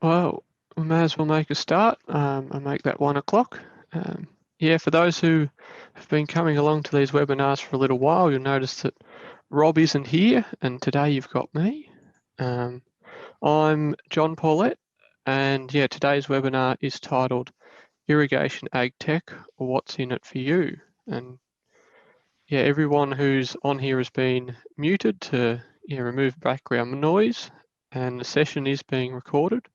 Well, we may as well make a start and make that 1 o'clock. Yeah, for those who have been coming along to these webinars for a little while, you'll notice that Rob isn't here, and today you've got me. I'm John Paulette, and yeah, today's webinar is titled Irrigation AgTech, or What's in It for You? And yeah, everyone who's on here has been muted to remove background noise, and the session is being recorded.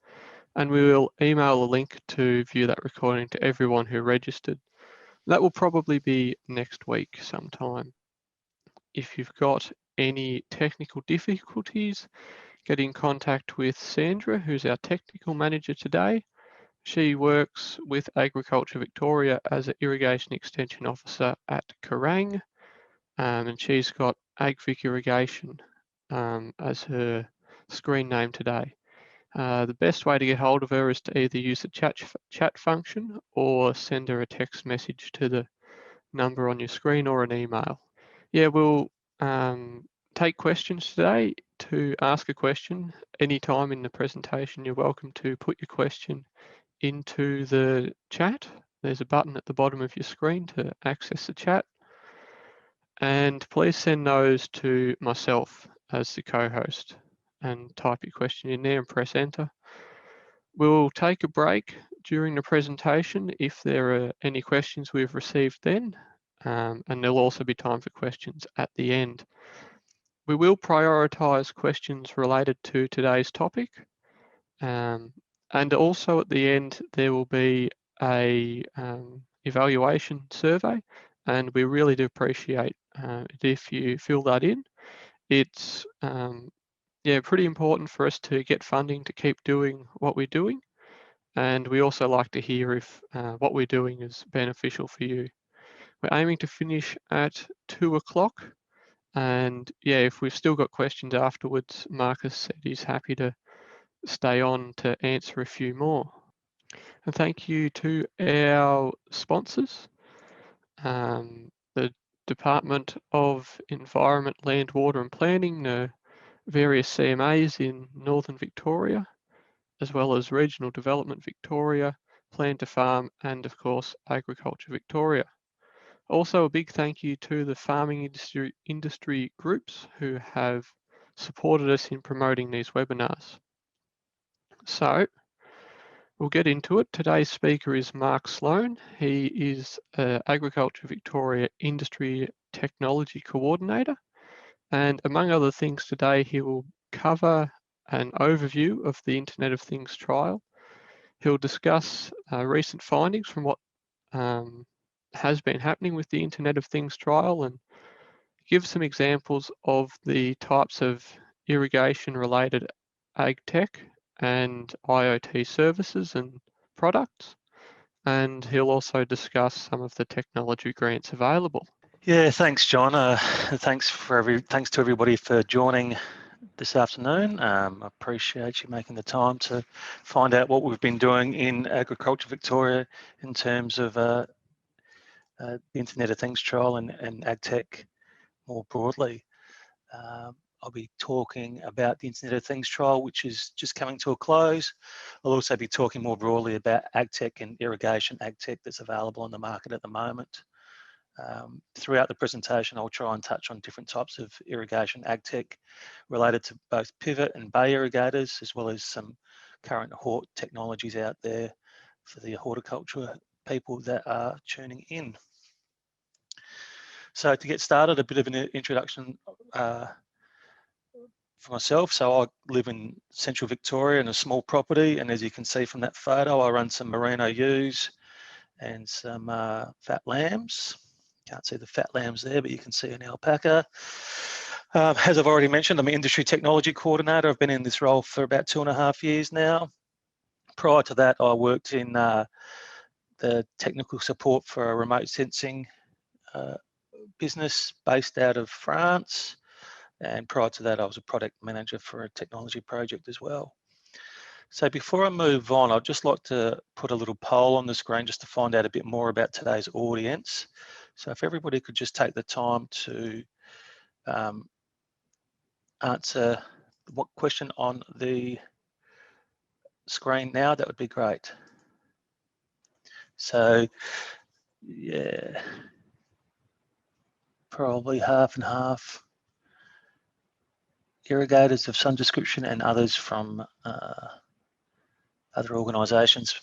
And we will email a link to view that recording to everyone who registered. That will probably be next week sometime. If you've got any technical difficulties, get in contact with Sandra, who's our technical manager today. She works with Agriculture Victoria as an Irrigation Extension Officer at Kerrang, and she's got AgVic Irrigation as her screen name today. The best way to get hold of her is to either use the chat function or send her a text message to the number on your screen or an email. Yeah, we'll take questions today. To ask a question anytime in the presentation, you're welcome to put your question into the chat. There's a button at the bottom of your screen to access the chat. And please send those to myself as the co-host and type your question in there and press enter. We'll take a break during the presentation if there are any questions we've received then, and there'll also be time for questions at the end. We will prioritise questions related to today's topic, and also at the end there will be a evaluation survey, and we really do appreciate it if you fill that in. It's pretty important for us to get funding to keep doing what we're doing. And we also like to hear if what we're doing is beneficial for you. We're aiming to finish at 2 o'clock. And yeah, if we've still got questions afterwards, Marcus said he's happy to stay on to answer a few more. And thank you to our sponsors, the Department of Environment, Land, Water and Planning, the various CMAs in Northern Victoria, as well as Regional Development Victoria, Plan to Farm, and of course, Agriculture Victoria. Also, a big thank you to the farming industry groups who have supported us in promoting these webinars. So, we'll get into it. Today's speaker is Mark Sloan. He is Agriculture Victoria Industry Technology Coordinator. And among other things today, he will cover an overview of the Internet of Things trial. He'll discuss recent findings from what has been happening with the Internet of Things trial and give some examples of the types of irrigation-related AgTech and IoT services and products. And he'll also discuss some of the technology grants available. Yeah, thanks, John. Thanks to everybody for joining this afternoon. I appreciate you making the time to find out what we've been doing in Agriculture Victoria in terms of the Internet of Things trial and AgTech more broadly. I'll be talking about the Internet of Things trial, which is just coming to a close. I'll also be talking more broadly about AgTech and Irrigation AgTech that's available on the market at the moment. Throughout the presentation, I'll try and touch on different types of irrigation AgTech related to both pivot and bay irrigators, as well as some current hort technologies out there for the horticulture people that are tuning in. So to get started, a bit of an introduction for myself. So I live in central Victoria in a small property, and as you can see from that photo, I run some merino ewes and some fat lambs. Can't see the fat lambs there, but you can see an alpaca. As I've already mentioned, I'm an industry technology coordinator. I've been in this role for about 2.5 years now. Prior to that, I worked in the technical support for a remote sensing business based out of France. And prior to that, I was a product manager for a technology project as well. So before I move on, I'd just like to put a little poll on the screen just to find out a bit more about today's audience. So if everybody could just take the time to answer what question on the screen now, that would be great. So, yeah, probably half and half. Irrigators of some description and others from other organisations.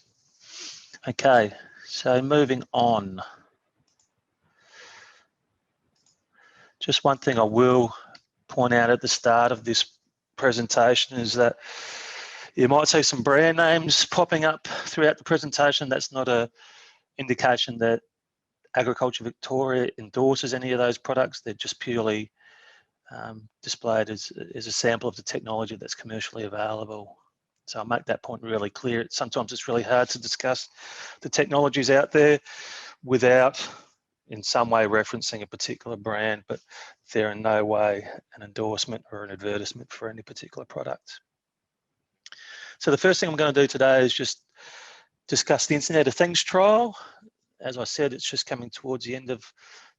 Okay, so moving on. Just one thing I will point out at the start of this presentation is that you might see some brand names popping up throughout the presentation. That's not an indication that Agriculture Victoria endorses any of those products. They're just purely displayed as a sample of the technology that's commercially available. So I'll make that point really clear. Sometimes it's really hard to discuss the technologies out there without in some way referencing a particular brand, but they're in no way an endorsement or an advertisement for any particular product. So the first thing I'm going to do today is just discuss the Internet of Things trial. As I said, it's just coming towards the end of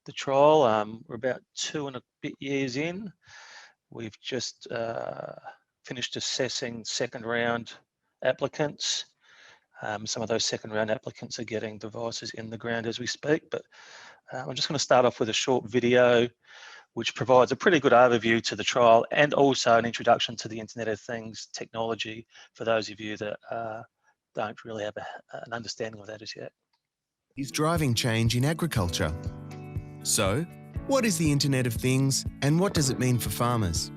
the trial. We're about 2 and a bit years in. We've just finished assessing second round applicants. Some of those second round applicants are getting devices in the ground as we speak, but I'm just going to start off with a short video which provides a pretty good overview to the trial and also an introduction to the Internet of Things technology for those of you that don't really have an understanding of that as yet. Is driving change in agriculture. So, what is the Internet of Things and what does it mean for farmers?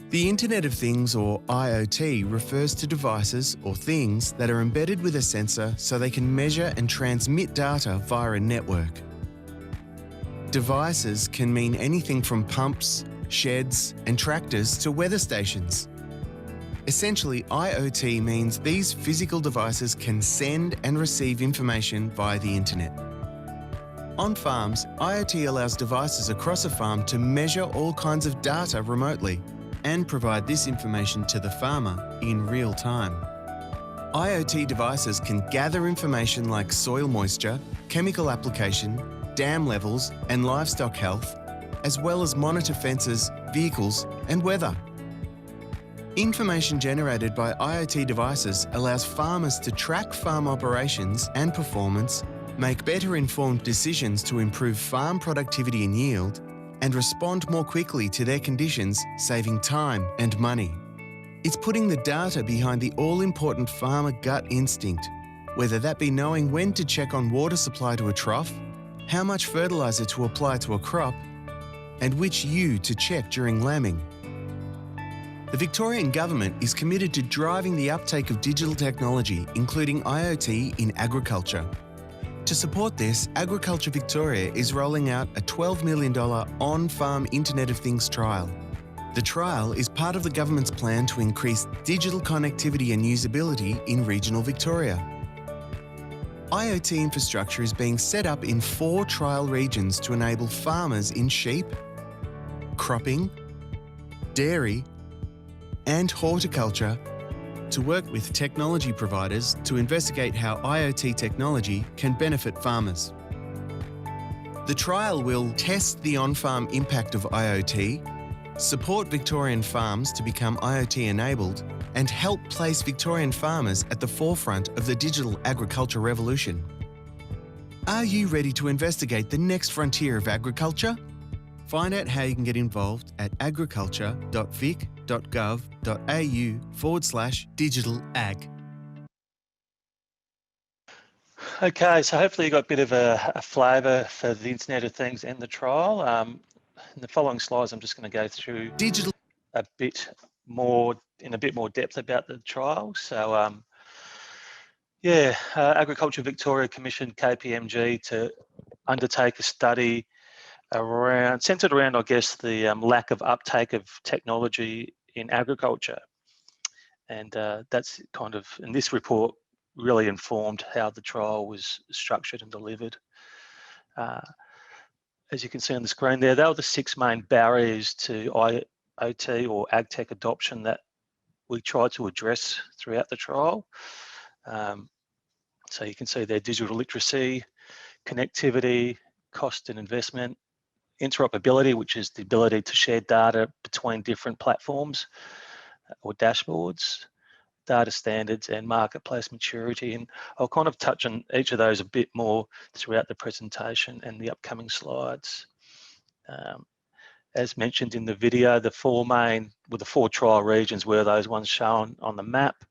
The Internet of Things, or IoT, refers to devices or things that are embedded with a sensor so they can measure and transmit data via a network. Devices can mean anything from pumps, sheds, and tractors to weather stations. Essentially, IoT means these physical devices can send and receive information via the internet. On farms, IoT allows devices across a farm to measure all kinds of data remotely and provide this information to the farmer in real time. IoT devices can gather information like soil moisture, chemical application, dam levels, and livestock health, as well as monitor fences, vehicles, and weather. Information generated by IoT devices allows farmers to track farm operations and performance, make better informed decisions to improve farm productivity and yield, and respond more quickly to their conditions, saving time and money. It's putting the data behind the all-important farmer gut instinct, whether that be knowing when to check on water supply to a trough, how much fertiliser to apply to a crop, and which ewe to check during lambing. The Victorian Government is committed to driving the uptake of digital technology, including IoT, in agriculture. To support this, Agriculture Victoria is rolling out a $12 million on-farm Internet of Things trial. The trial is part of the government's plan to increase digital connectivity and usability in regional Victoria. IoT infrastructure is being set up in 4 trial regions to enable farmers in sheep, cropping, dairy, and horticulture to work with technology providers to investigate how IoT technology can benefit farmers. The trial will test the on-farm impact of IoT, support Victorian farms to become IoT-enabled, and help place Victorian farmers at the forefront of the digital agriculture revolution. Are you ready to investigate the next frontier of agriculture? Find out how you can get involved at agriculture.vic.gov.au/digital-ag. Okay, so hopefully you got a bit of a flavour for the Internet of Things and the trial. In the following slides, I'm just going to go through a bit more depth about the trial. So, Agriculture Victoria commissioned KPMG to undertake a study centred around, I guess, the lack of uptake of technology in agriculture, and that's kind of, and this report really informed how the trial was structured and delivered. As you can see on the screen there, they were the 6 main barriers to IoT or AgTech adoption that we tried to address throughout the trial. So you can see their digital literacy, connectivity, cost and investment, interoperability, which is the ability to share data between different platforms or dashboards, data standards, and marketplace maturity. And I'll kind of touch on each of those a bit more throughout the presentation and the upcoming slides. As mentioned in the video, the four trial regions were those ones shown on the map: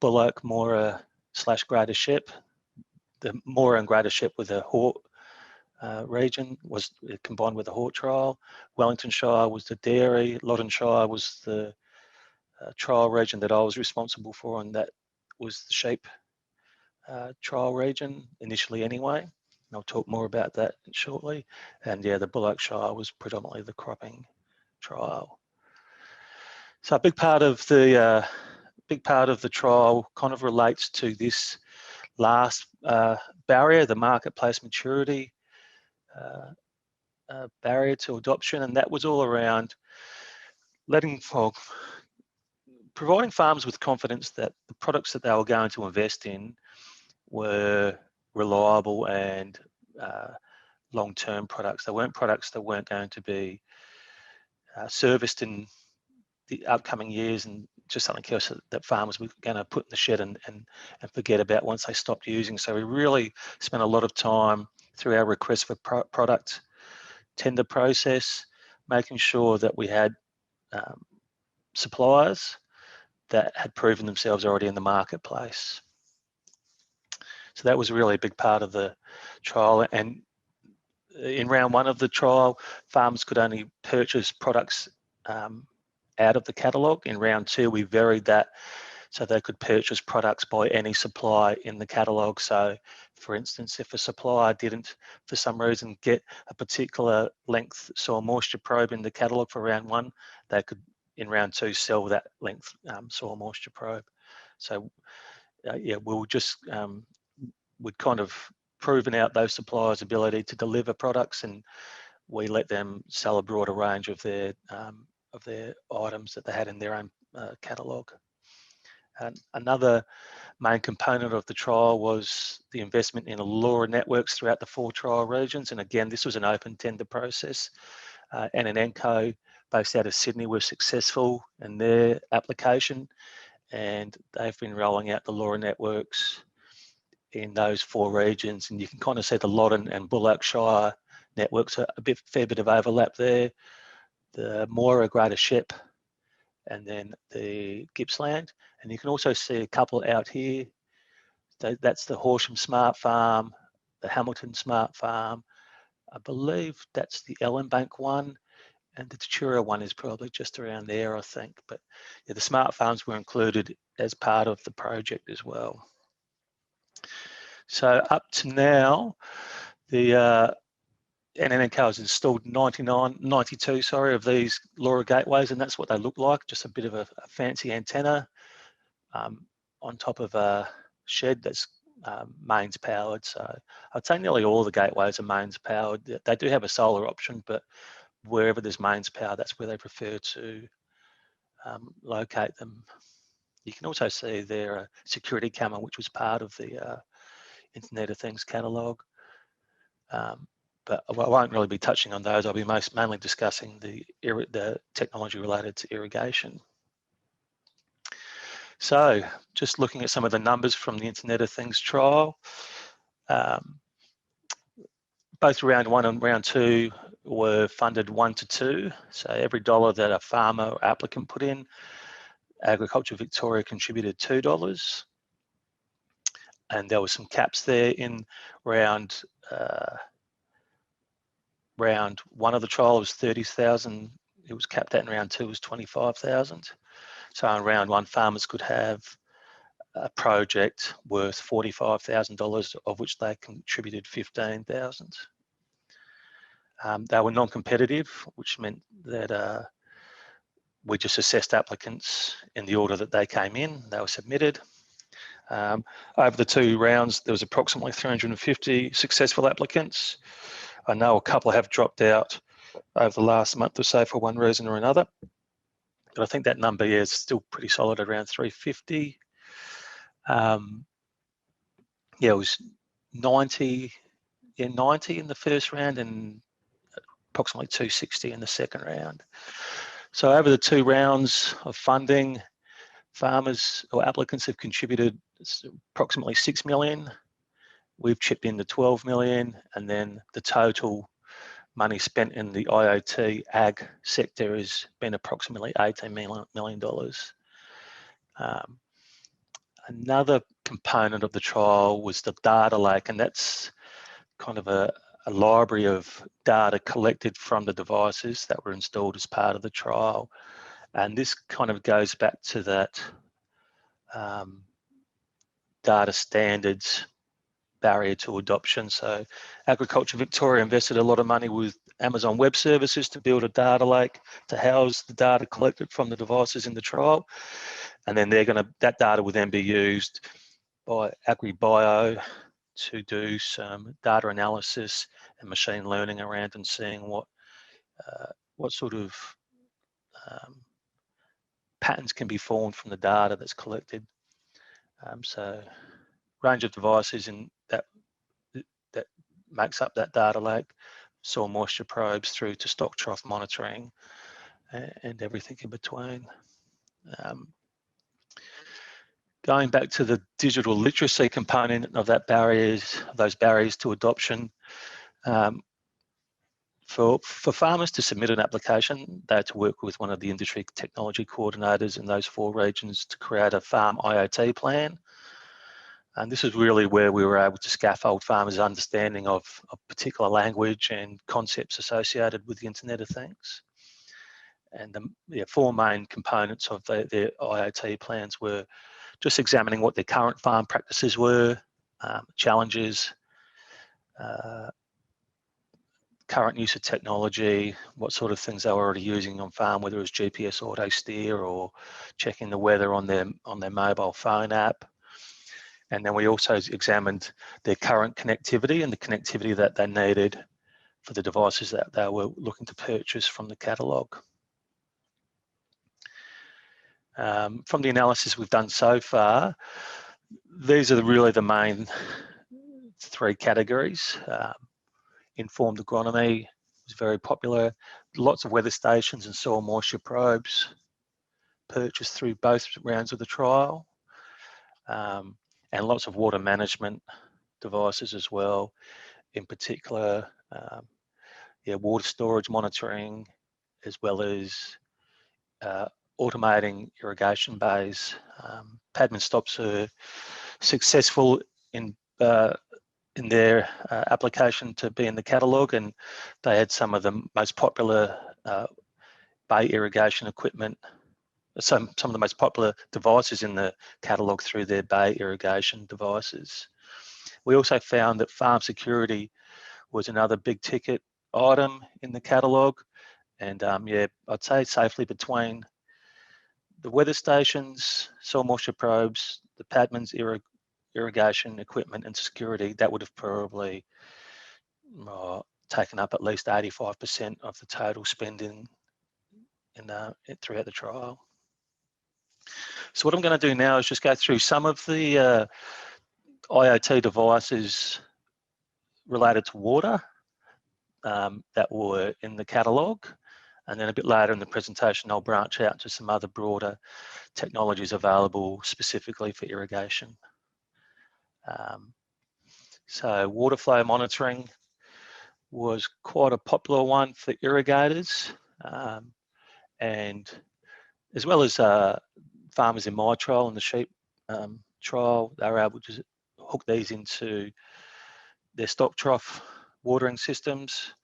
Bullock, Mora / Greater Shep. The Mora and Greater Shep with the Hort region was combined with the Hort trial. Wellington Shire was the dairy. Loddon Shire was the trial region that I was responsible for, and that was the sheep trial region initially anyway. And I'll talk more about that shortly. And yeah, the Bullock Shire was predominantly the cropping trial. So a big part of the trial kind of relates to this last barrier, the marketplace maturity barrier to adoption, and that was all around providing farmers with confidence that the products that they were going to invest in were reliable and long-term products. They weren't products that weren't going to be serviced in the upcoming years and just something else that farmers were going to put in the shed and forget about once they stopped using. So we really spent a lot of time through our request for product tender process, making sure that we had suppliers that had proven themselves already in the marketplace. So that was really a big part of the trial. And in round one of the trial, farmers could only purchase products out of the catalogue. In round two, we varied that so they could purchase products by any supplier in the catalogue. So for instance, if a supplier didn't, for some reason, get a particular length soil moisture probe in the catalogue for round one, they could, in round two, sell that length soil moisture probe. So yeah, we'll just, we'd kind of proven out those suppliers' ability to deliver products, and we let them sell a broader range of their items that they had in their own catalogue. And another main component of the trial was the investment in LORA Networks throughout the 4 trial regions. And again, this was an open tender process. And an Enco based out of Sydney was successful in their application, and they've been rolling out the LORA Networks in those 4 regions. And you can kind of see the Loddon and Bullock Shire networks, a fair bit of overlap there. The Mora, Greater Shep, and then the Gippsland. And you can also see a couple out here. That's the Horsham Smart Farm, the Hamilton Smart Farm. I believe that's the Ellenbank one, and the Tatura one is probably just around there, I think. But yeah, the smart farms were included as part of the project as well. So up to now, the NNNCO has installed 92 of these LORA gateways, and that's what they look like, just a bit of a fancy antenna on top of a shed that's mains powered. So I'd say nearly all the gateways are mains powered. They do have a solar option, but wherever there's mains power, that's where they prefer to locate them. You can also see their security camera, which was part of the Internet of Things catalogue. But I won't really be touching on those. I'll be mainly discussing the technology related to irrigation. So just looking at some of the numbers from the Internet of Things trial, both round 1 and round 2 were funded 1 to 2. So every dollar that a farmer or applicant put in, Agriculture Victoria contributed $2. And there were some caps there in round 1 of the trial was 30,000. It was capped at, in round 2 was 25,000. So in round 1, farmers could have a project worth $45,000, of which they contributed 15,000. They were non-competitive, which meant that we just assessed applicants in the order that they came in. They were submitted. Over the 2 rounds, there was approximately 350 successful applicants. I know a couple have dropped out over the last month or so for one reason or another, but I think that number is still pretty solid, around 350. Yeah, it was 90 in the first round and approximately 260 in the second round. So over the 2 rounds of funding, farmers or applicants have contributed approximately 6 million. We've chipped in the 12 million, and then the total money spent in the IoT ag sector has been approximately $18 million. Another component of the trial was the data lake, and that's kind of a library of data collected from the devices that were installed as part of the trial. And this kind of goes back to that data standards barrier to adoption. So Agriculture Victoria invested a lot of money with Amazon Web Services to build a data lake to house the data collected from the devices in the trial. And then that data will then be used by AgriBio to do some data analysis and machine learning around and seeing what sort of patterns can be formed from the data that's collected. So range of devices in that makes up that data lake, soil moisture probes through to stock trough monitoring and everything in between. Going back to the digital literacy component of those barriers to adoption, for farmers to submit an application, they had to work with one of the industry technology coordinators in those 4 regions to create a farm IoT plan. And this is really where we were able to scaffold farmers' understanding of particular language and concepts associated with the Internet of Things. And the 4 main components of their IoT plans were just examining what their current farm practices were, challenges, current use of technology, what sort of things they were already using on farm, whether it was GPS auto steer or checking the weather on their mobile phone app. And then we also examined their current connectivity and the connectivity that they needed for the devices that they were looking to purchase from the catalogue. From the analysis we've done so far, these are really the main 3 categories. Informed agronomy was very popular. Lots of weather stations and soil moisture probes purchased through both rounds of the trial. And lots of water management devices as well, in particular, water storage monitoring, as well as automating irrigation bays. Padman stops are successful in their application to be in the catalogue, and they had some of the most popular bay irrigation equipment, some of the most popular devices in the catalogue through their bay irrigation devices. We also found that farm security was another big ticket item in the catalogue, and I'd say safely between the weather stations, soil moisture probes, the Padman's irrigation equipment and security, that would have probably taken up at least 85% of the total spending throughout the trial. So what I'm going to do now is just go through some of the IoT devices related to water that were in the catalogue, and then a bit later in the presentation I'll branch out to some other broader technologies available specifically for irrigation. So water flow monitoring was quite a popular one for irrigators, and as well as farmers in my trial and the sheep trial, they were able to hook these into their stock trough watering systems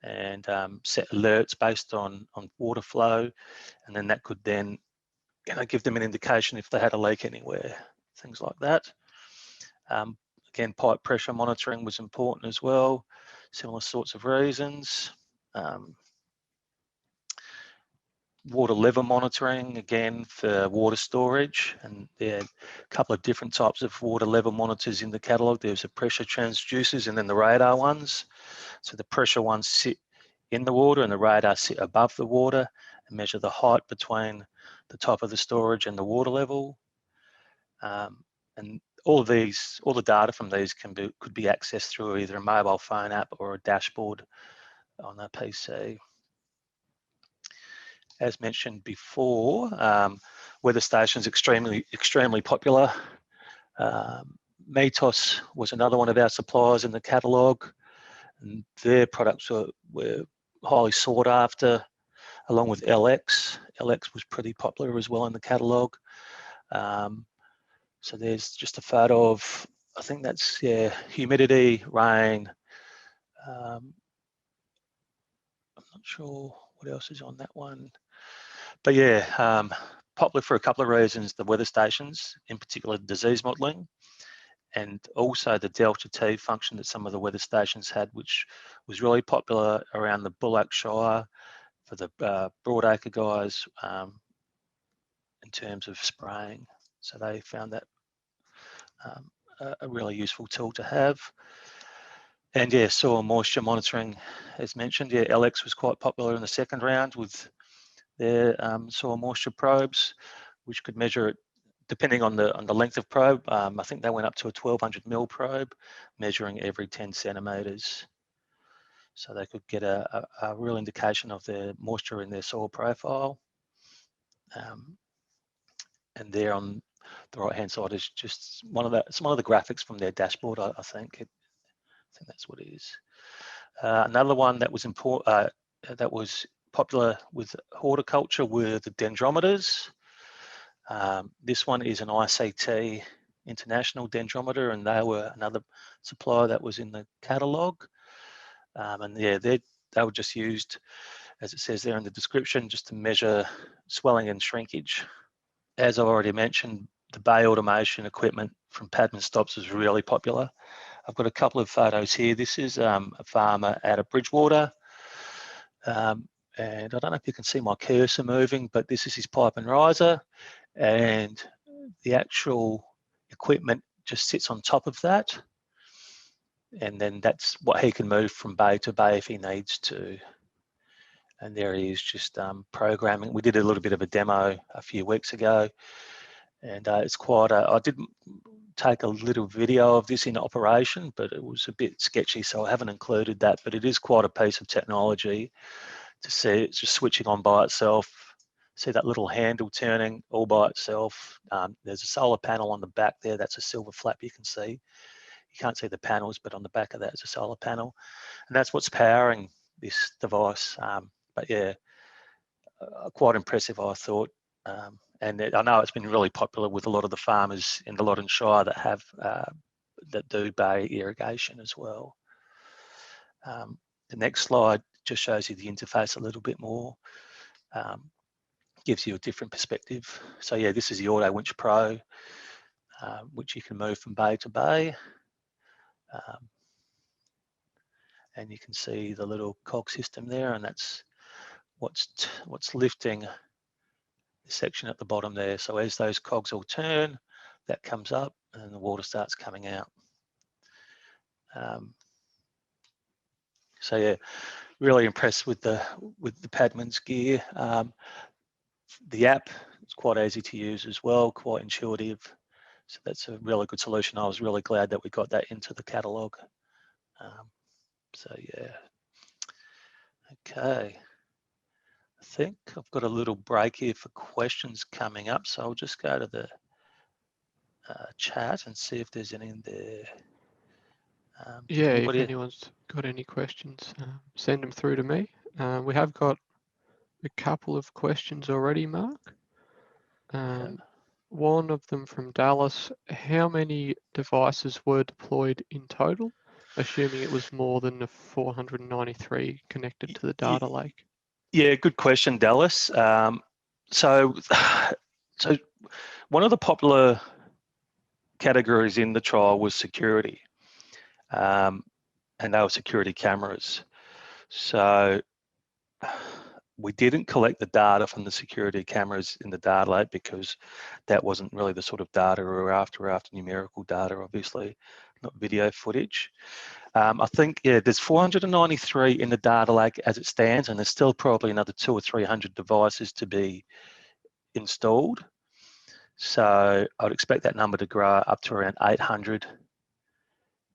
and set alerts based on water flow, and then that could then give them an indication if they had a leak anywhere, things like that. Again, pipe pressure monitoring was important as well, similar sorts of reasons. Water level monitoring, again, for water storage, and there are a couple of different types of water level monitors in the catalogue. There's the pressure transducers and then the radar ones. So the pressure ones sit in the water and the radar sit above the water and measure the height between the top of the storage and the water level. And all the data from these could be accessed through either a mobile phone app or a dashboard on a PC. As mentioned before, weather stations extremely popular. Metos was another one of our suppliers in the catalogue, and their products were highly sought after, along with LX. LX was pretty popular as well in the catalogue. So there's just a photo of, I think that's, yeah, humidity, rain. I'm not sure what else is on that one. But yeah, popular for a couple of reasons: the weather stations, in particular disease modelling, and also the Delta T function that some of the weather stations had, which was really popular around the Bullock Shire for the broadacre guys in terms of spraying. So they found that a really useful tool to have. And yeah, soil moisture monitoring, as mentioned, yeah, LX was quite popular in the second round with their soil moisture probes, which could measure it depending on the length of probe. I think they went up to a 1200 mil probe, measuring every 10 centimetres. So they could get a real indication of the moisture in their soil profile. And there on the right-hand side is just one of the graphics from their dashboard. I think that's what it is. Another one that was important, that was popular with horticulture, were the Dendromers. This one is an ICT International Dendrometer, and they were another supplier that was in the catalogue. And yeah, they were just used, as it says there in the description, just to measure swelling and shrinkage. As I already mentioned, the bay automation equipment from Padman Stops is really popular. I've got a couple of photos here. This is a farmer out of Bridgewater. And I don't know if you can see my cursor moving, but this is his pipe and riser. And the actual equipment just sits on top of that. And then that's what he can move from bay to bay if he needs to. And there he is, just programming. We did a little bit of a demo a few weeks ago, and it's quite I did take a little video of this in operation, but it was a bit sketchy, so I haven't included that. But it is quite a piece of technology to see. It's just switching on by itself. See that little handle turning all by itself. There's a solar panel on the back there. That's a silver flap you can see. You can't see the panels, but on the back of that is a solar panel, and that's what's powering this device. But yeah, quite impressive, I thought. And I know it's been really popular with a lot of the farmers in the Loddon Shire that have that do bay irrigation as well. The next slide just shows you the interface a little bit more. Gives you a different perspective. So yeah, this is the Auto Winch Pro, which you can move from bay to bay. And you can see the little cog system there, and that's what's lifting the section at the bottom there. So as those cogs all turn, that comes up and the water starts coming out. So yeah, really impressed with the Padman's gear. The app is quite easy to use as well, quite intuitive. So that's a really good solution. I was really glad that we got that into the catalogue. So yeah, okay. I think I've got a little break here for questions coming up, so I'll just go to the chat and see if there's any in there. Yeah, if anyone's got any questions, send them through to me. We have got a couple of questions already, Mark. Okay. One of them from Dallas: how many devices were deployed in total, assuming it was more than the 493 connected to the data lake? Yeah, good question, Dallas. So one of the popular categories in the trial was security, and they were security cameras. So we didn't collect the data from the security cameras in the data lake because that wasn't really the sort of data we were after numerical data, obviously, not video footage. I think, yeah, there's 493 in the data lake as it stands, and there's still probably another 200 or 300 devices to be installed. So I'd expect that number to grow up to around 800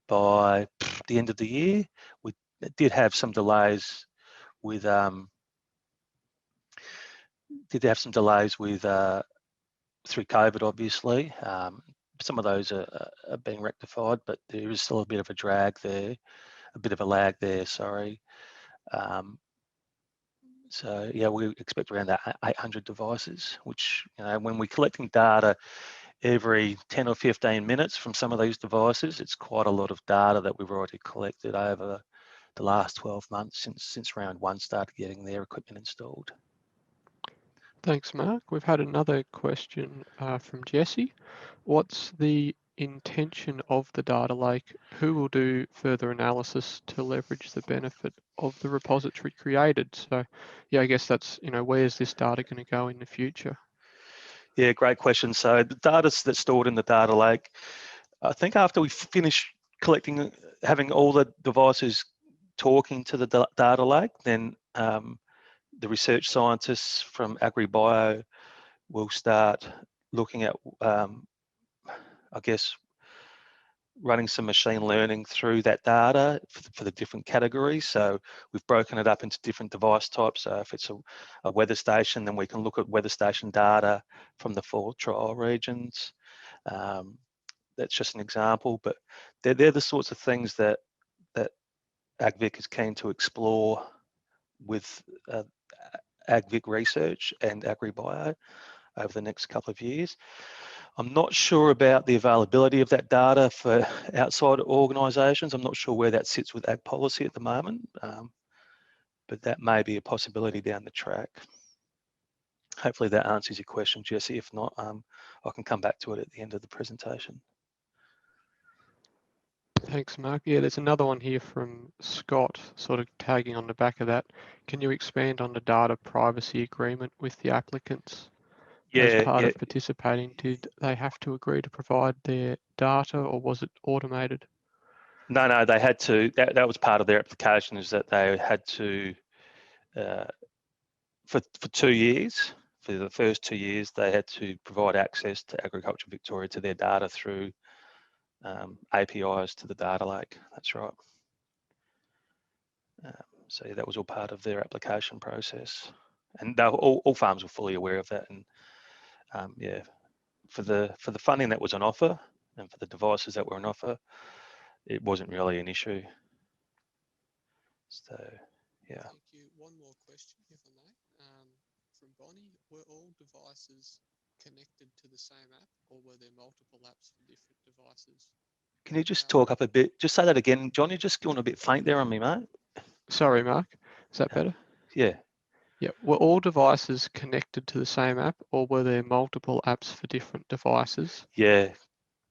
by the end of the year. We did have some delays with through COVID, obviously. Some of those are being rectified, but there is still a bit of a drag there, a bit of a lag there, sorry. So yeah, we expect around that 800 devices, which, you know, when we're collecting data every 10 or 15 minutes from some of these devices, it's quite a lot of data that we've already collected over the last 12 months since round one started getting their equipment installed. Thanks, Mark. We've had another question from Jesse. What's the intention of the data lake? Who will do further analysis to leverage the benefit of the repository created? So, yeah, I guess that's, you know, where's this data going to go in the future? Yeah, great question. So the data that's stored in the data lake, I think after we finish collecting, having all the devices talking to the data lake, then the research scientists from AgriBio will start looking at, I guess, running some machine learning through that data for the different categories. So we've broken it up into different device types. So if it's a weather station, then we can look at weather station data from the 4 trial regions. That's just an example, but they're the sorts of things that AgVic is keen to explore with AgVic research and AgriBio over the next couple of years. I'm not sure about the availability of that data for outside organisations. I'm not sure where that sits with Ag Policy at the moment, but that may be a possibility down the track. Hopefully that answers your question, Jesse. If not, I can come back to it at the end of the presentation. Thanks, Mark. Yeah, there's another one here from Scott, sort of tagging on the back of that. Can you expand on the data privacy agreement with the applicants? As part of participating, did they have to agree to provide their data, or was it automated? No, they had to. That was part of their application, is that they had to, for 2 years, for the first 2 years, they had to provide access to Agriculture Victoria to their data through APIs to the data lake. That's right. So yeah, that was all part of their application process, and all farms were fully aware of that. And yeah, for the funding that was on offer and for the devices that were on offer, it wasn't really an issue. So yeah. Thank you. One more question, if I may, from Bonnie. Were all devices connected to the same app, or were there multiple apps for different devices? Can you just talk up a bit? Just say that again, John. You're just going a bit faint there on me, mate. Sorry, Mark. Is that better? Yeah. Yeah. Were all devices connected to the same app, or were there multiple apps for different devices? Yeah.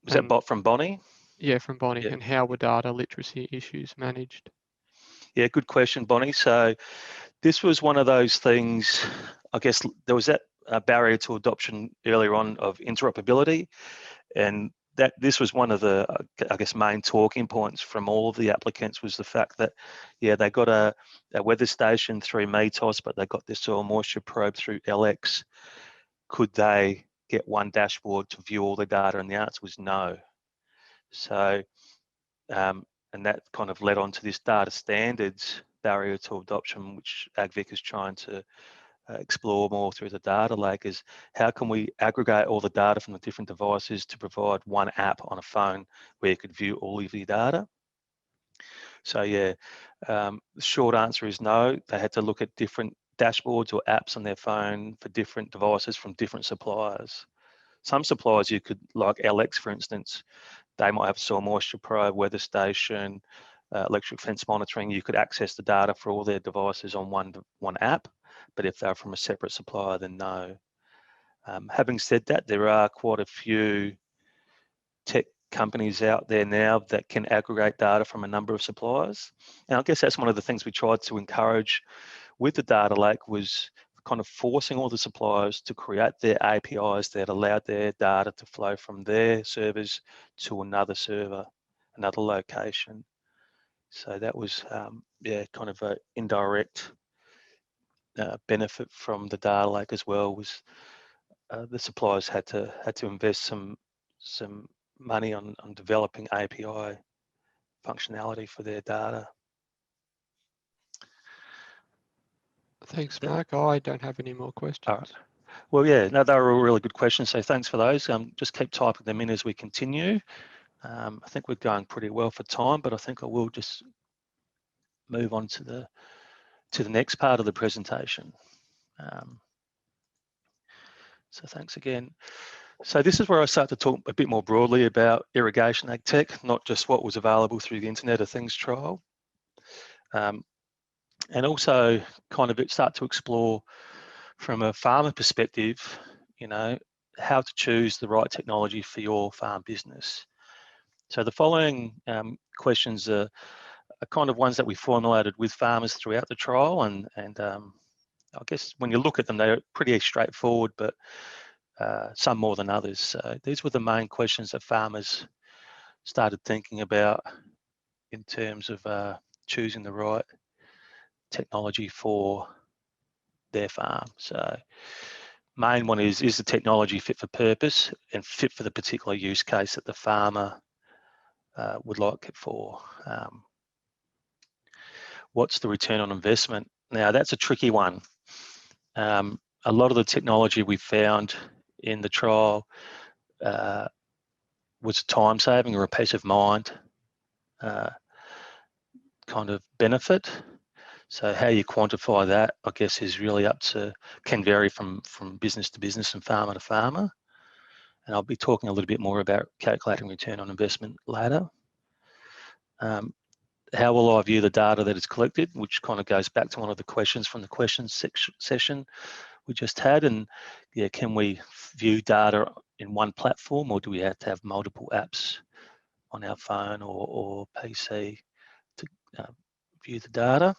Was that from Bonnie? Yeah, from Bonnie. Yeah. And how were data literacy issues managed? Yeah, good question, Bonnie. So this was one of those things, I guess there was that barrier to adoption earlier on of interoperability, and that this was one of the, I guess, main talking points from all of the applicants, was the fact that, yeah, they got a weather station through METOS, but they got their soil moisture probe through LX. Could they get one dashboard to view all the data? And the answer was no. So, and that kind of led on to this data standards barrier to adoption, which AgVic is trying to explore more through the data lake, is how can we aggregate all the data from the different devices to provide one app on a phone where you could view all of your data. So yeah, the short answer is no. They had to look at different dashboards or apps on their phone for different devices from different suppliers. Some suppliers you could, like LX for instance, they might have soil moisture probe, weather station, electric fence monitoring. You could access the data for all their devices on one app, but if they're from a separate supplier, then no. Having said that, there are quite a few tech companies out there now that can aggregate data from a number of suppliers. And I guess that's one of the things we tried to encourage with the data lake, was kind of forcing all the suppliers to create their APIs that allowed their data to flow from their servers to another server, another location. So that was, yeah, kind of an indirect benefit from the data lake as well, was the suppliers had to invest some money on developing API functionality for their data. Thanks, Mark. I don't have any more questions. All right. Well, yeah, no, they were all really good questions. So thanks for those. Just keep typing them in as we continue. I think we're going pretty well for time, but I think I will just move on to the next part of the presentation. So thanks again. So this is where I start to talk a bit more broadly about Irrigation AgTech, not just what was available through the Internet of Things trial. And also kind of start to explore from a farmer perspective, you know, how to choose the right technology for your farm business. So the following questions are kind of ones that we formulated with farmers throughout the trial, and I guess when you look at them, they're pretty straightforward, but some more than others. So these were the main questions that farmers started thinking about in terms of choosing the right technology for their farm. So main one is the technology fit for purpose and fit for the particular use case that the farmer would like it for? What's the return on investment? Now that's a tricky one. A lot of the technology we found in the trial was time saving or a peace of mind kind of benefit. So how you quantify that, I guess, is really can vary from business to business and farmer to farmer. And I'll be talking a little bit more about calculating return on investment later. How will I view the data that is collected, which kind of goes back to one of the questions from the questions session we just had. And yeah, can we view data in one platform, or do we have to have multiple apps on our phone or PC to view the data?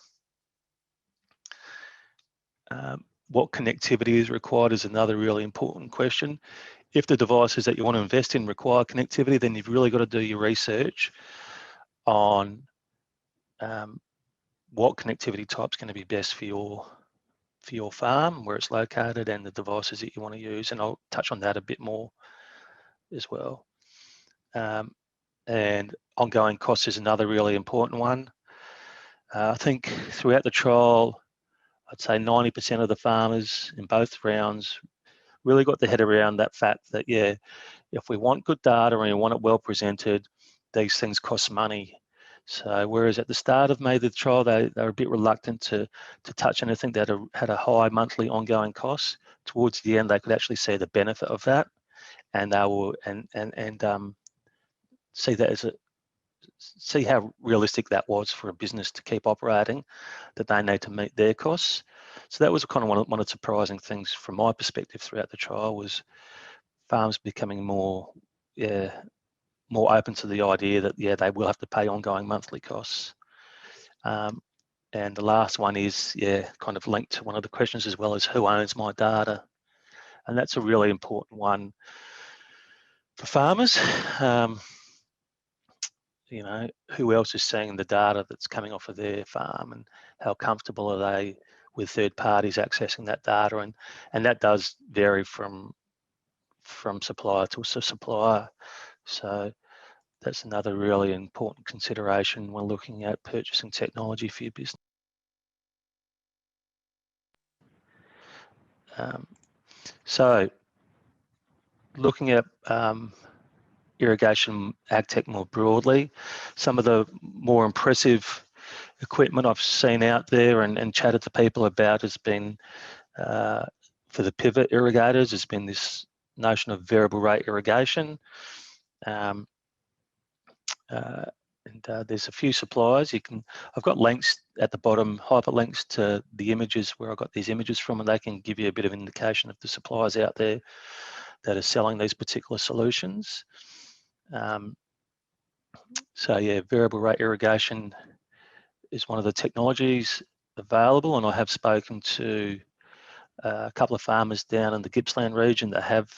What connectivity is required is another really important question. If the devices that you want to invest in require connectivity, then you've really got to do your research on what connectivity type is going to be best for your farm, where it's located, and the devices that you want to use. And I'll touch on that a bit more as well. And ongoing costs is another really important one. I think throughout the trial, I'd say 90% of the farmers in both rounds really got their head around that fact that, yeah, if we want good data and we want it well presented, these things cost money. So whereas at the start of the trial, they were a bit reluctant to touch anything that had a high monthly ongoing cost, towards the end they could actually see the benefit of that, and they will see that see how realistic that was for a business to keep operating, that they need to meet their costs. So that was kind of one of the surprising things from my perspective throughout the trial, was farms becoming more open to the idea that, yeah, they will have to pay ongoing monthly costs. And the last one is, kind of linked to one of the questions as well, as who owns my data? And that's a really important one for farmers. You know, who else is seeing the data that's coming off of their farm, and how comfortable are they with third parties accessing that data? And that does vary from supplier to supplier. So that's another really important consideration when looking at purchasing technology for your business. So looking at Irrigation AgTech more broadly, some of the more impressive equipment I've seen out there and chatted to people about has been, for the pivot irrigators, has been this notion of variable rate irrigation. There's a few suppliers. I've got links at the bottom, hyperlinks to the images where I got these images from, and they can give you a bit of an indication of the suppliers out there that are selling these particular solutions. So yeah, variable rate irrigation is one of the technologies available, and I have spoken to a couple of farmers down in the Gippsland region that have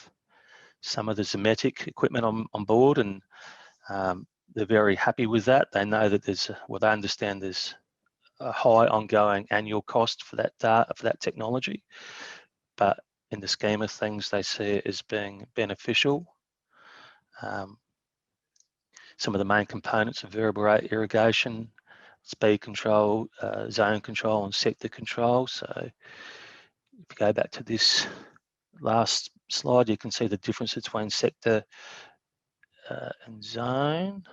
some of the Zomatic equipment on board, and they're very happy with that. They know that they understand there's a high ongoing annual cost for that technology, but in the scheme of things, they see it as being beneficial. Some of the main components of variable rate irrigation: speed control, zone control, and sector control. So if you go back to this last slide, you can see the difference between sector and zone.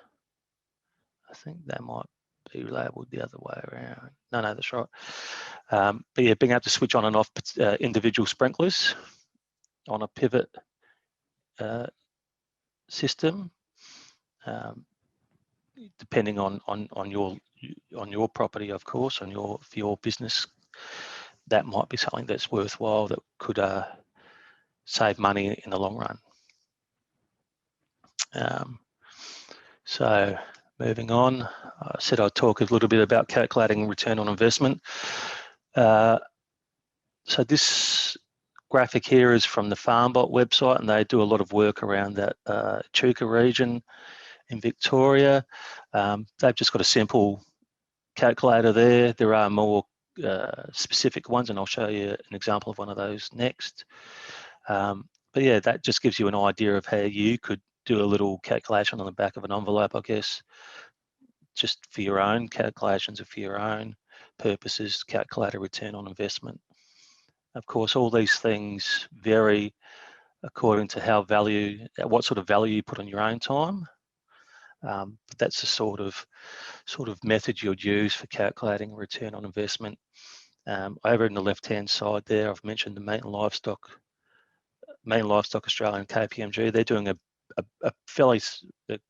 I think that might be labelled the other way around. No, that's right. But yeah, being able to switch on and off individual sprinklers on a pivot system, depending on your property, of course, for your business, that might be something that's worthwhile, that could save money in the long run. So moving on, I said I'd talk a little bit about calculating return on investment. So this graphic here is from the FarmBot website, and they do a lot of work around that Chuka region in Victoria. They've just got a simple calculator there. There are more specific ones, and I'll show you an example of one of those next. But yeah, that just gives you an idea of how you could do a little calculation on the back of an envelope, I guess, just for your own calculations, or for your own purposes, calculate a return on investment. Of course, all these things vary according to what sort of value you put on your own time. But that's the sort of method you'd use for calculating return on investment. Over in the left-hand side there, I've mentioned the Meat and Livestock Australia and KPMG. They're doing a fairly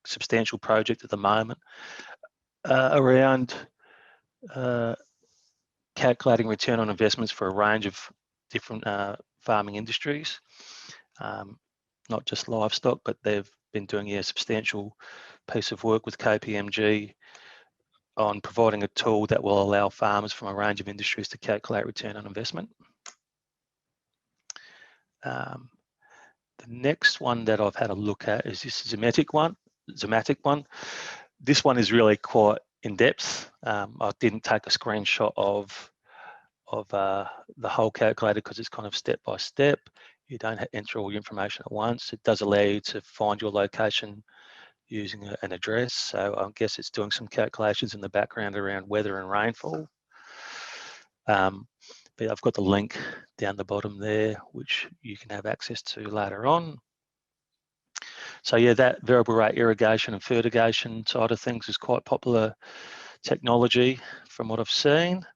substantial project at the moment around calculating return on investments for a range of different farming industries, not just livestock, but they've been doing a substantial piece of work with KPMG on providing a tool that will allow farmers from a range of industries to calculate return on investment. The next one that I've had a look at is this Zomatic one. This one is really quite in depth. I didn't take a screenshot of the whole calculator because it's kind of step by step. You don't enter all your information at once. It does allow you to find your location using an address. So I guess it's doing some calculations in the background around weather and rainfall. But I've got the link down the bottom there, which you can have access to later on. So yeah, that variable rate irrigation and fertigation side of things is quite popular technology from what I've seen.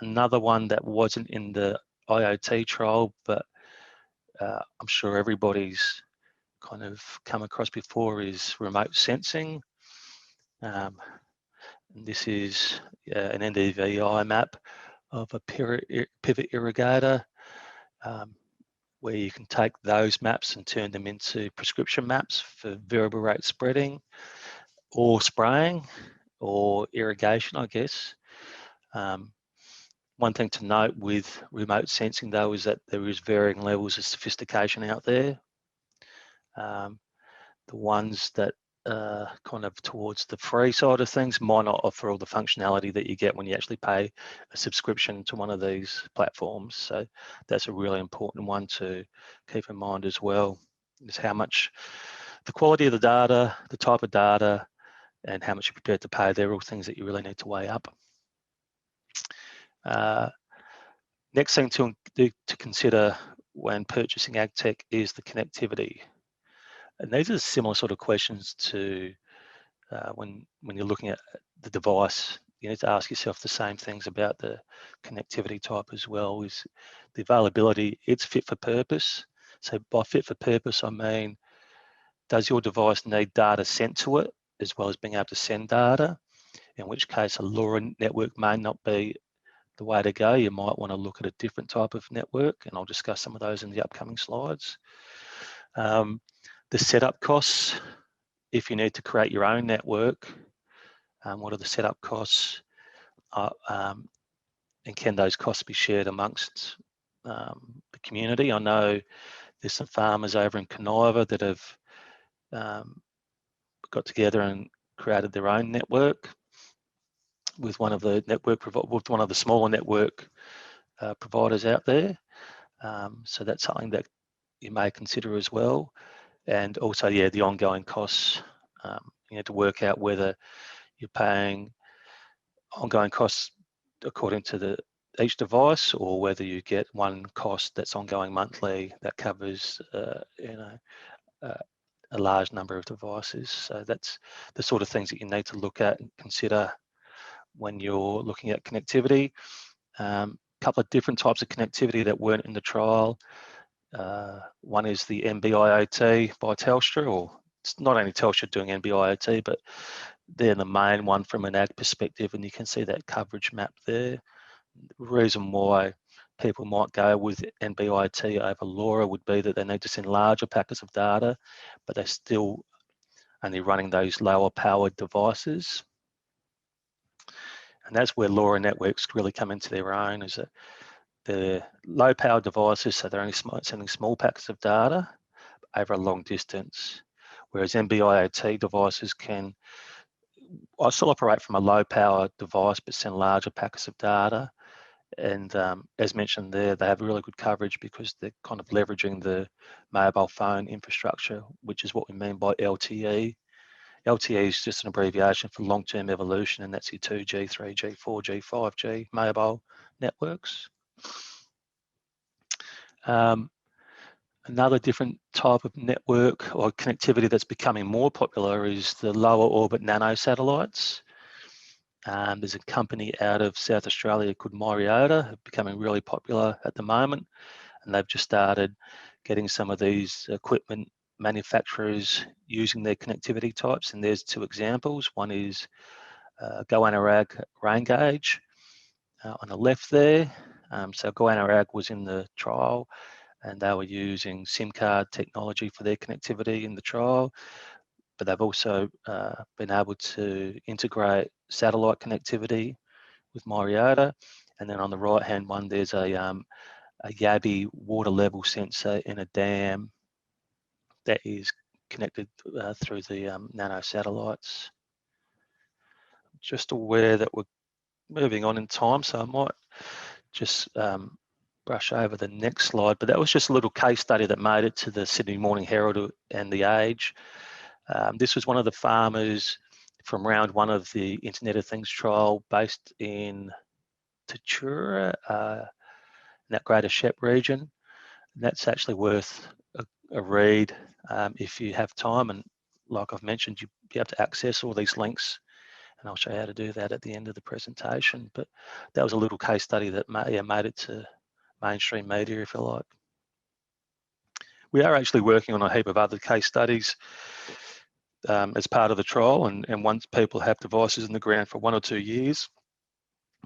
Another one that wasn't in the IoT trial, but I'm sure everybody's kind of come across before, is remote sensing. And this is an NDVI map of a pivot irrigator, where you can take those maps and turn them into prescription maps for variable rate spreading or spraying or irrigation, I guess. One thing to note with remote sensing though is that there is varying levels of sophistication out there. The ones that kind of towards the free side of things might not offer all the functionality that you get when you actually pay a subscription to one of these platforms. So that's a really important one to keep in mind as well, is how much the quality of the data, the type of data, and how much you're prepared to pay. They're all things that you really need to weigh up. Next thing to consider when purchasing AgTech is the connectivity. And these are similar sort of questions to when you're looking at the device. You need to ask yourself the same things about the connectivity type as well. Is the availability, it's fit for purpose. So by fit for purpose, I mean, does your device need data sent to it as well as being able to send data? In which case a LORA network may not be the way to go. You might want to look at a different type of network, and I'll discuss some of those in the upcoming slides. The setup costs, if you need to create your own network, what are the setup costs, and can those costs be shared amongst the community? I know there's some farmers over in Conniva that have got together and created their own network with one of the smaller network providers out there. So that's something that you may consider as well. And also, yeah, the ongoing costs. You need to work out whether you're paying ongoing costs according to the each device, or whether you get one cost that's ongoing monthly that covers a large number of devices. So that's the sort of things that you need to look at and consider when you're looking at connectivity. A couple of different types of connectivity that weren't in the trial. One is the NB-IoT by Telstra, or it's not only Telstra doing NB-IoT, but they're the main one from an ag perspective, and you can see that coverage map there. The reason why people might go with NB-IoT over LORA would be that they need to send larger packets of data, but they're still only running those lower powered devices. And that's where LORA Networks really come into their own, is that they're low powered devices, so they're only sending small packets of data over a long distance, whereas NB-IoT devices can still operate from a low power device but send larger packets of data. And as mentioned there, they have really good coverage because they're kind of leveraging the mobile phone infrastructure, which is what we mean by LTE. LTE is just an abbreviation for long-term evolution, and that's your 2G, 3G, 4G, 5G mobile networks. Another different type of network or connectivity that's becoming more popular is the lower orbit nano satellites. There's a company out of South Australia called Mariota, becoming really popular at the moment, and they've just started getting some of these equipment manufacturers using their connectivity types, and there's two examples. One is Goanna Ag rain gauge on the left there. So Goanna Ag was in the trial, and they were using SIM card technology for their connectivity in the trial, but they've also been able to integrate satellite connectivity with Mariota. And then on the right hand one, there's a Yabby water level sensor in a dam that is connected through the nano satellites. Just aware that we're moving on in time, so I might just brush over the next slide, but that was just a little case study that made it to the Sydney Morning Herald and the Age. This was one of the farmers from round one of the Internet of Things trial based in Tatura, in that Greater Shep region. And that's actually worth a read if you have time, and like I've mentioned, you'll be able to access all these links, and I'll show you how to do that at the end of the presentation. But that was a little case study that made it to mainstream media, if you like. We are actually working on a heap of other case studies as part of the trial, and once people have devices in the ground for 1 or 2 years,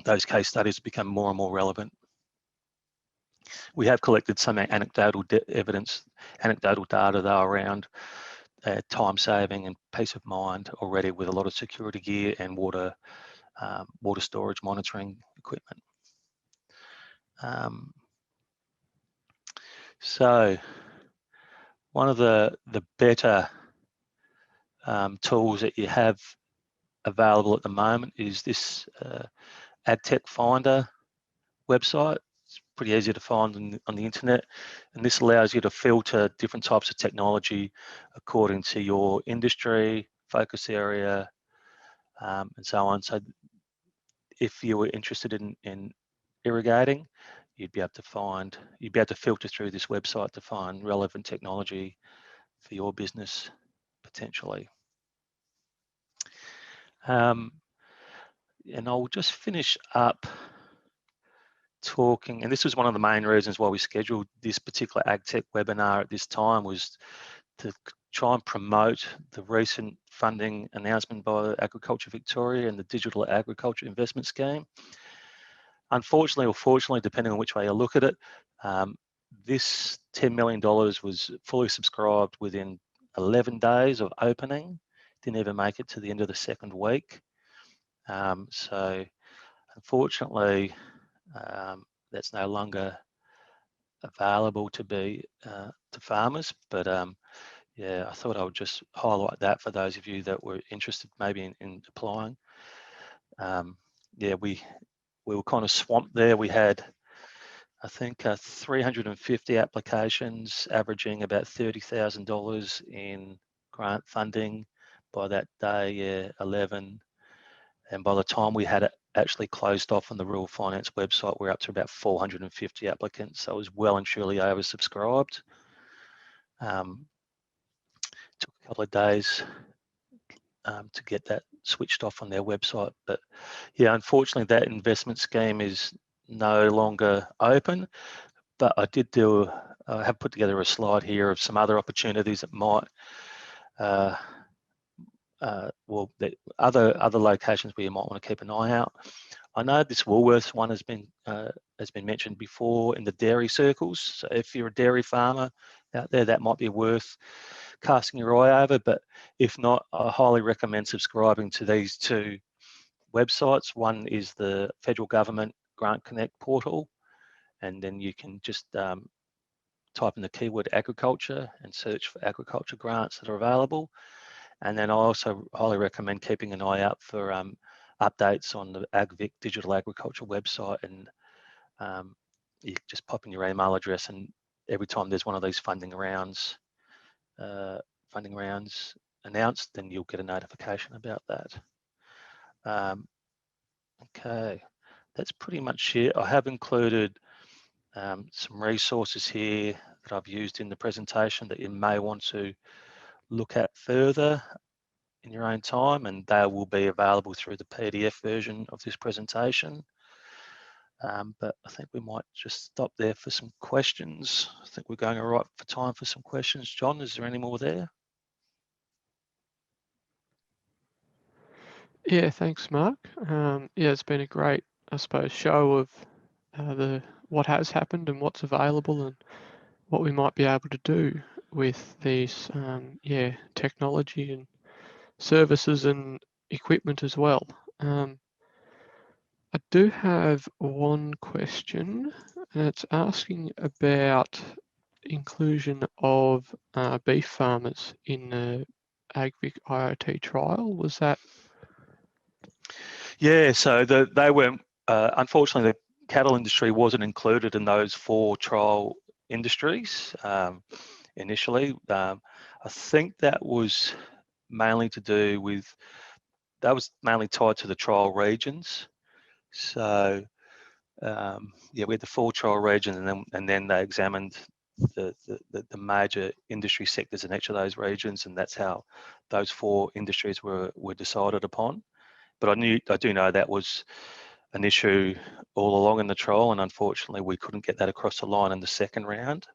those case studies become more and more relevant. We have collected some anecdotal evidence, anecdotal data though around time saving and peace of mind already, with a lot of security gear and water storage monitoring equipment. So one of the better tools that you have available at the moment is this AdTech Finder website. It's pretty easy to find on the internet, and this allows you to filter different types of technology according to your industry, focus area, and so on. So if you were interested in irrigating, you'd be able to filter through this website to find relevant technology for your business potentially. And I'll just finish up talking, and this was one of the main reasons why we scheduled this particular AgTech webinar at this time, was to try and promote the recent funding announcement by Agriculture Victoria and the Digital Agriculture Investment Scheme. Unfortunately, or fortunately, depending on which way you look at it, this $10 million was fully subscribed within 11 days of opening. Didn't even make it to the end of the second week. So unfortunately, that's no longer available to farmers, but yeah, I thought I would just highlight that for those of you that were interested maybe in applying. Yeah, we were kind of swamped there. We had, I think, 350 applications, averaging about $30,000 in grant funding by that day, 11. And by the time we had it actually closed off on the Rural Finance website, we're up to about 450 applicants. So it was well and truly oversubscribed. Took a couple of days to get that switched off on their website. But yeah, unfortunately, that investment scheme is no longer open. But I have put together a slide here of some other opportunities that might, other locations where you might want to keep an eye out. I know this Woolworths one has been mentioned before in the dairy circles. So if you're a dairy farmer out there, that might be worth casting your eye over. But if not, I highly recommend subscribing to these two websites. One is the federal government Grant Connect portal, and then you can just type in the keyword agriculture and search for agriculture grants that are available. And then I also highly recommend keeping an eye out for updates on the AgVic digital agriculture website, and you just pop in your email address, and every time there's one of these funding rounds announced, then you'll get a notification about that. Okay, that's pretty much it. I have included some resources here that I've used in the presentation that you may want to look at further in your own time, and they will be available through the PDF version of this presentation. But I think we might just stop there for some questions. I think we're going all right for time for some questions. John, is there any more there? Yeah, thanks, Mark. Yeah, it's been a great, I suppose, show of what has happened and what's available and what we might be able to do with these, technology and services and equipment as well. I do have one question, and it's asking about inclusion of beef farmers in the AgVic IoT trial. Was that? Yeah, so they weren't, unfortunately, the cattle industry wasn't included in those 4 trial industries initially. I think that was mainly to do with, that was mainly tied to the trial regions. So yeah, we had the 4 trial regions, and then they examined the major industry sectors in each of those regions, and that's how those 4 industries were decided upon. But I do know that was an issue all along in the trial, and unfortunately we couldn't get that across the line in the second round.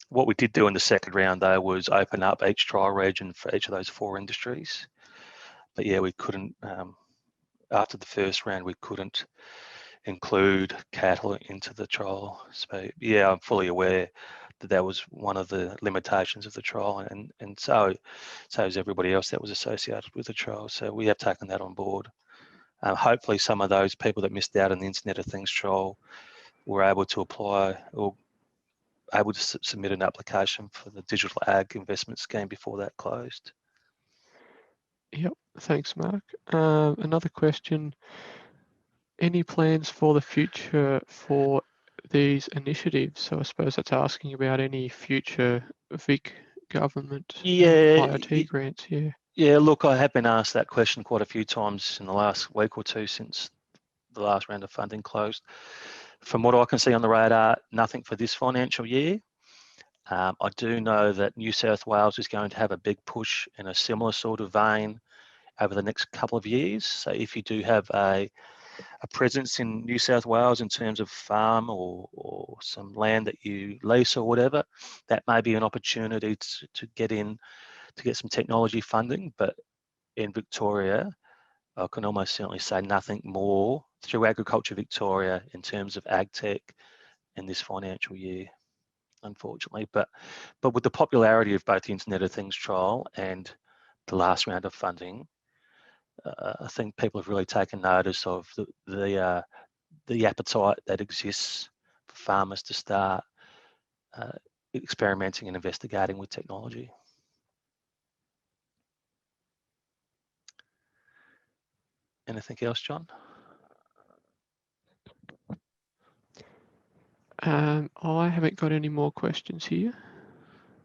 What we did do in the second round though was open up each trial region for each of those 4 industries. But yeah, we couldn't, after the first round, we couldn't include cattle into the trial. So yeah, I'm fully aware that that was one of the limitations of the trial, and so is everybody else that was associated with the trial. So we have taken that on board. Hopefully some of those people that missed out on the Internet of Things trial were able to apply or able to submit an application for the digital ag investment scheme before that closed. Yep, thanks, Mark. Another question. Any plans for the future for these initiatives? So I suppose that's asking about any future VIC government IoT grants. Yeah, look, I have been asked that question quite a few times in the last week or two since the last round of funding closed. From what I can see on the radar, nothing for this financial year. I do know that New South Wales is going to have a big push in a similar sort of vein over the next couple of years. So if you do have a presence in New South Wales in terms of farm or some land that you lease or whatever, that may be an opportunity to get some technology funding. But in Victoria, I can almost certainly say nothing more through Agriculture Victoria in terms of AgTech in this financial year, unfortunately. But with the popularity of both the Internet of Things trial and the last round of funding, I think people have really taken notice of the appetite that exists for farmers to start experimenting and investigating with technology. Anything else, John? I haven't got any more questions here.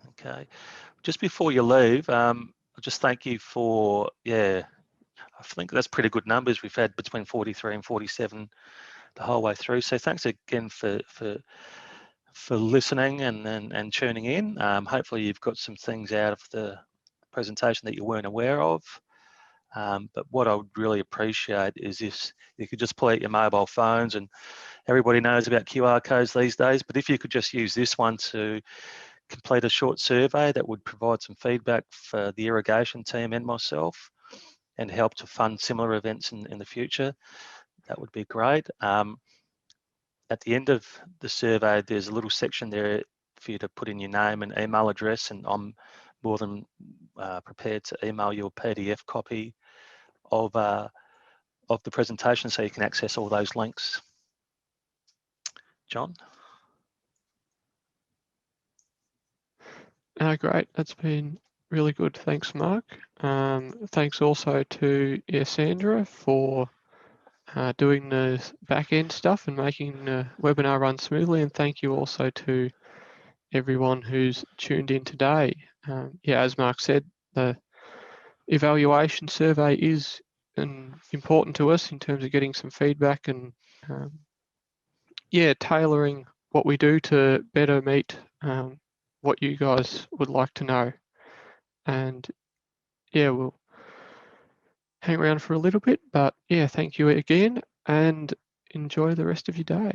Okay. Just before you leave, I'll just thank you for, think that's pretty good numbers. We've had between 43 and 47 the whole way through. So thanks again for listening and tuning in. Hopefully you've got some things out of the presentation that you weren't aware of. But what I would really appreciate is if you could just pull out your mobile phones, and everybody knows about QR codes these days, but if you could just use this one to complete a short survey that would provide some feedback for the irrigation team and myself and help to fund similar events in the future, that would be great. At the end of the survey, there's a little section there for you to put in your name and email address, and I'm more than prepared to email you a PDF copy of the presentation so you can access all those links. John? Great, that's been really good. Thanks, Mark. Thanks also to Sandra for doing the back-end stuff and making the webinar run smoothly, and thank you also to everyone who's tuned in today. Yeah, as Mark said, the evaluation survey is important to us in terms of getting some feedback and yeah, tailoring what we do to better meet what you guys would like to know. And yeah, we'll hang around for a little bit, but yeah, thank you again and enjoy the rest of your day.